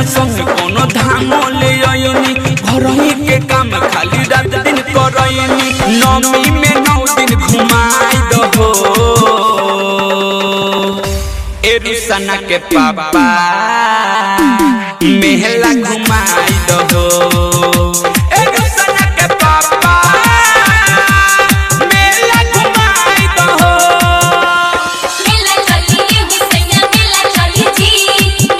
सैया संग कोनो धाम ले आयनी घर ही के काम खाली रात दिन करयनी नमी में 9 दिन घुमाई दहो ए रुसना के पापा मेहला घुमाई दहो ए रुसना के पापा मेला घुमाई दहो मेला चलिए हुसैया मेला चली जी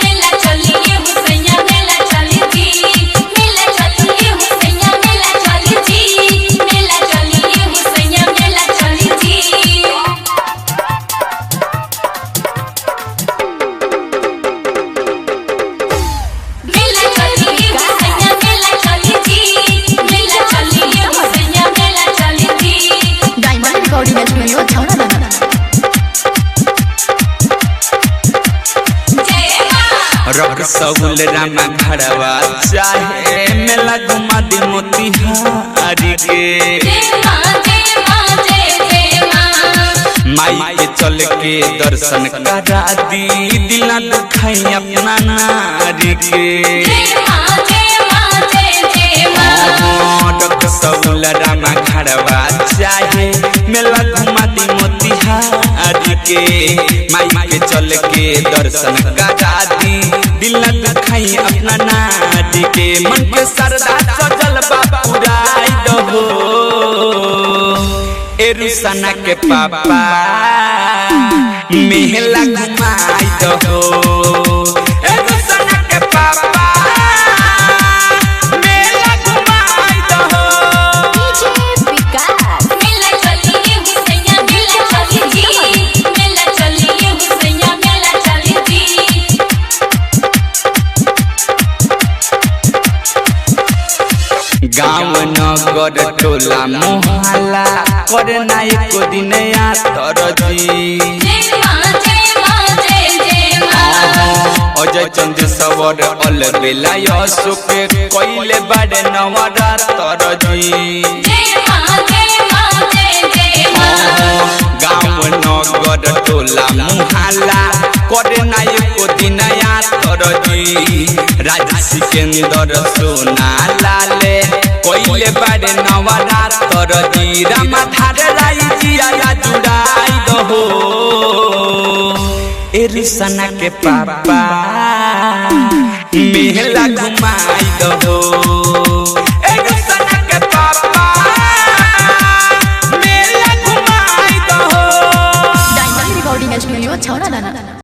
मेला चलिए हुसैया मेला चली जी मेला चलिए हुसैया मेला चली जी मेला चलिए हुसैया मेला चली जी मेला चलिए हुसैया मेला चली जी मेला चलिए हुसैया मेला चली जी डायमंड रिकॉर्डिंग स्टूडियो छौड़ा दाना जय मां रख सहुल रामा घरवा चाहे मेला घुमा दे मोतिहारी के जय मां जय मां माई के चल के दर्शन करा दी दिला दुखाई अपना नारी के जय मां जय मां रख सहुल रामा घरवा चाहे मेला घुमा दे मोतिहारी के माई के चल के दर्शन करा दी दिला दुखाई अपना नारी के मन के सरदा सजल बापुराई दहो ए रुसना के पापा मेहला घुमाई दहो ए रुसना के पापा मेला घुमाई दहो डीजे विकास मेला चलिए हुसैया मेला चली जी मेला चलिए हुसैया मेला चली जी गाँव नगर टोला मोहल्ला करे ना एको दिन यातर जी जय मां जय मां अजय चंद्र सवर अलबेला अशोक कइले बाड़े नवरात्र जी जय मां गाँव नगर टोला मोहल्ला करे ना एको दिन यातर जी राजा सिकंदर सोना लाले कइले बाड़े नवरात्र जी रामाधार राई जी आया जुड़ाई दहो ए रुसना के पापा मेला घुमाई दहो